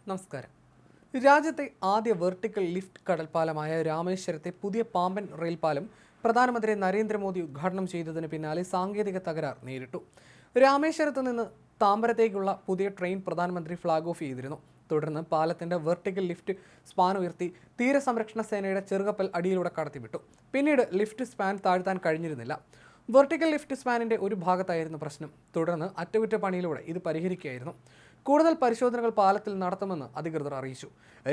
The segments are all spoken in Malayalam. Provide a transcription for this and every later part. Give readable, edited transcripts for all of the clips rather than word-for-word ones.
നമസ്കാരം. രാജ്യത്തെ ആദ്യ വെർട്ടിക്കൽ ലിഫ്റ്റ് കടൽപ്പാലമായ രാമേശ്വരത്തെ പുതിയ പാമ്പൻ റെയിൽപാലം പ്രധാനമന്ത്രി നരേന്ദ്രമോദി ഉദ്ഘാടനം ചെയ്തതിന് പിന്നാലെ സാങ്കേതിക തകരാർ നേരിട്ടു. രാമേശ്വരത്ത് നിന്ന് താമ്പരത്തേക്കുള്ള പുതിയ ട്രെയിൻ പ്രധാനമന്ത്രി ഫ്ളാഗ് ഓഫ് ചെയ്തിരുന്നു. തുടർന്ന് പാലത്തിന്റെ വെർട്ടിക്കൽ ലിഫ്റ്റ് സ്പാൻ ഉയർത്തി തീരസംരക്ഷണ സേനയുടെ ചെറുകപ്പൽ അടിയിലൂടെ കടത്തിവിട്ടു. പിന്നീട് ലിഫ്റ്റ് സ്പാൻ താഴ്ത്താൻ കഴിഞ്ഞിരുന്നില്ല. വെർട്ടിക്കൽ ലിഫ്റ്റ് സ്പാനിന്റെ ഒരു ഭാഗത്തായിരുന്നു പ്രശ്നം. തുടർന്ന് അറ്റകുറ്റപ്പണിയിലൂടെ ഇത് പരിഹരിക്കുകയായിരുന്നു. കൂടുതൽ പരിശോധനകൾ പാലത്തിൽ നടത്തുമെന്ന് അധികൃതർ അറിയിച്ചു.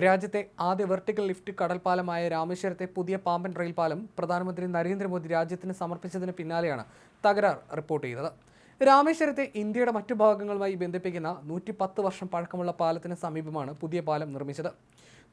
രാജ്യത്തെ ആദ്യ വെർട്ടിക്കൽ ലിഫ്റ്റ് കടൽപ്പാലമായ രാമേശ്വരത്തെ പുതിയ പാമ്പൻ റെയിൽപാലം പ്രധാനമന്ത്രി നരേന്ദ്രമോദി രാജ്യത്തിന് സമർപ്പിച്ചതിന് പിന്നാലെയാണ് തകരാർ റിപ്പോർട്ട് ചെയ്തത്. രാമേശ്വരത്തെ ഇന്ത്യയുടെ മറ്റു ഭാഗങ്ങളുമായി ബന്ധിപ്പിക്കുന്ന 110 വർഷം പഴക്കമുള്ള പാലത്തിന് സമീപമാണ് പുതിയ പാലം നിർമ്മിച്ചത്.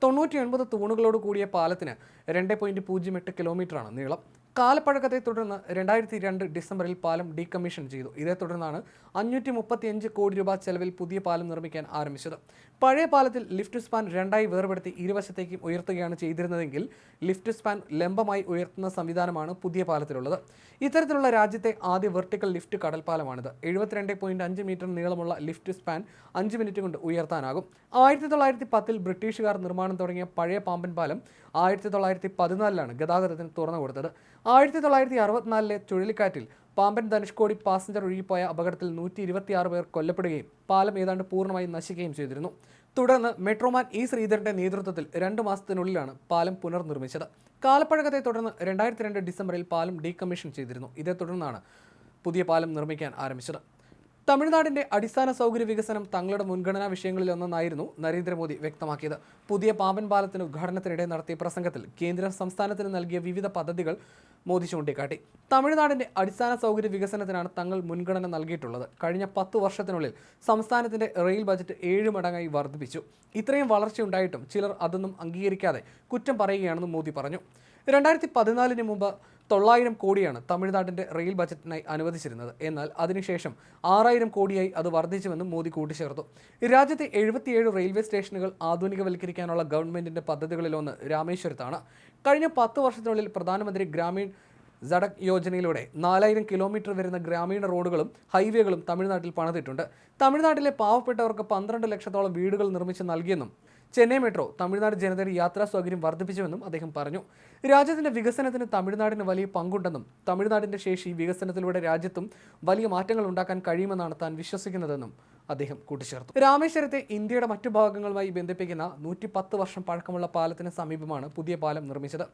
99 തൂണുകളോട് കൂടിയ പാലത്തിന് 2.08 കിലോമീറ്ററാണ് നീളം. കാലപ്പഴക്കത്തെ തുടർന്ന് 2002 ഡിസംബറിൽ പാലം ഡീകമ്മീഷൻ ചെയ്തു. ഇതേ തുടർന്നാണ് 535 കോടി രൂപ ചെലവിൽ പുതിയ പാലം നിർമ്മിക്കാൻ ആരംഭിച്ചത്. പഴയ പാലത്തിൽ ലിഫ്റ്റ് സ്പാൻ രണ്ടായി വേർപെടുത്തി ഇരുവശത്തേക്കും ഉയർത്തുകയാണ് ചെയ്തിരുന്നതെങ്കിൽ ലിഫ്റ്റ് സ്പാൻ ലംബമായി ഉയർത്തുന്ന സംവിധാനമാണ് പുതിയ പാലത്തിലുള്ളത്. ഇത്തരത്തിലുള്ള രാജ്യത്തെ ആദ്യ വെർട്ടിക്കൽ ലിഫ്റ്റ് കടൽപ്പാലമാണിത്. 72.5 മീറ്റർ നീളമുള്ള ലിഫ്റ്റ് സ്പാൻ 5 മിനിറ്റ് കൊണ്ട് ഉയർത്താനാകും. 1910 ബ്രിട്ടീഷുകാർ നിർമ്മാണം തുടങ്ങിയ പഴയ പാമ്പൻ പാലം 1914 ഗതാഗതത്തിന് തുറന്നു കൊടുത്തത്. 1964 ചുഴലിക്കാറ്റിൽ പാമ്പൻ ധനുഷ്കോടി പാസഞ്ചർ ഒഴുകിപ്പോയ അപകടത്തിൽ 126 പേർ കൊല്ലപ്പെടുകയും പാലം ഏതാണ്ട് പൂർണ്ണമായി നശിക്കുകയും ചെയ്തിരുന്നു. തുടർന്ന് മെട്രോമാൻ ഇ ശ്രീധരന്റെ നേതൃത്വത്തിൽ 2 മാസത്തിനുള്ളിലാണ് പാലം പുനർനിർമ്മിച്ചത്. കാലപ്പഴക്കത്തെ തുടർന്ന് 2002 ഡിസംബറിൽ പാലം ഡീകമ്മീഷൻ ചെയ്തിരുന്നു. ഇതേ തുടർന്നാണ് പുതിയ പാലം നിർമ്മിക്കാൻ ആരംഭിച്ചത്. തമിഴ്നാടിന്റെ അടിസ്ഥാന സൗകര്യ വികസനം തങ്ങളുടെ മുൻഗണനാ വിഷയങ്ങളിലൊന്നായിരുന്നു നരേന്ദ്രമോദി വ്യക്തമാക്കിയത്. പുതിയ പാമ്പൻ പാലത്തിന് ഉദ്ഘാടനത്തിനിടെ നടത്തിയ പ്രസംഗത്തിൽ കേന്ദ്രം സംസ്ഥാനത്തിന് നൽകിയ വിവിധ പദ്ധതികൾ മോദി ചൂണ്ടിക്കാട്ടി. തമിഴ്നാടിന്റെ അടിസ്ഥാന സൗകര്യ വികസനത്തിനാണ് തങ്ങൾ മുൻഗണന നൽകിയിട്ടുള്ളത്. കഴിഞ്ഞ 10 വർഷത്തിനുള്ളിൽ സംസ്ഥാനത്തിന്റെ റെയിൽ ബജറ്റ് 7 മടങ്ങായി വർദ്ധിപ്പിച്ചു. ഇത്രയും വളർച്ചയുണ്ടായിട്ടും ചിലർ അതൊന്നും അംഗീകരിക്കാതെ കുറ്റം പറയുകയാണെന്ന് മോദി പറഞ്ഞു. 2014 മുമ്പ് 900 കോടിയാണ് തമിഴ്നാടിന്റെ റെയിൽ ബജറ്റിനായി അനുവദിച്ചിരുന്നത്. എന്നാൽ അതിനുശേഷം 6000 കോടിയായി അത് വർദ്ധിച്ചുവെന്നും മോദി കൂട്ടിച്ചേർത്തു. രാജ്യത്തെ 77 റെയിൽവേ സ്റ്റേഷനുകൾ ആധുനികവൽക്കരിക്കാനുള്ള ഗവൺമെന്റിന്റെ പദ്ധതികളിലൊന്ന് രാമേശ്വരത്താണ്. കഴിഞ്ഞ 10 വർഷത്തിനുള്ളിൽ പ്രധാനമന്ത്രി ഗ്രാമീൺ സഡക് യോജനയിലൂടെ 4000 കിലോമീറ്റർ വരുന്ന ഗ്രാമീണ റോഡുകളും ഹൈവേകളും തമിഴ്നാട്ടിൽ പണിതിട്ടുണ്ട്. തമിഴ്നാട്ടിലെ പാവപ്പെട്ടവർക്ക് 12 ലക്ഷത്തോളം വീടുകൾ നിർമ്മിച്ച് നൽകിയെന്നും ചെന്നൈ മെട്രോ തമിഴ്നാട് ജനതയുടെ യാത്രാ സൗകര്യം വർദ്ധിപ്പിച്ചുവെന്നും അദ്ദേഹം പറഞ്ഞു. രാജ്യത്തിന്റെ വികസനത്തിന് തമിഴ്നാടിന് വലിയ പങ്കുണ്ടെന്നും തമിഴ്നാടിന്റെ ശേഷി വികസനത്തിലൂടെ രാജ്യത്തും വലിയ മാറ്റങ്ങൾ ഉണ്ടാക്കാൻ കഴിയുമെന്നാണ് താൻ വിശ്വസിക്കുന്നതെന്നും അദ്ദേഹം കൂട്ടിച്ചേർത്തു. രാമേശ്വരത്തെ ഇന്ത്യയുടെ മറ്റു ഭാഗങ്ങളുമായി ബന്ധിപ്പിക്കുന്ന 110 വർഷം പഴക്കമുള്ള പാലത്തിന് സമീപമാണ് പുതിയ പാലം നിർമ്മിച്ചത്.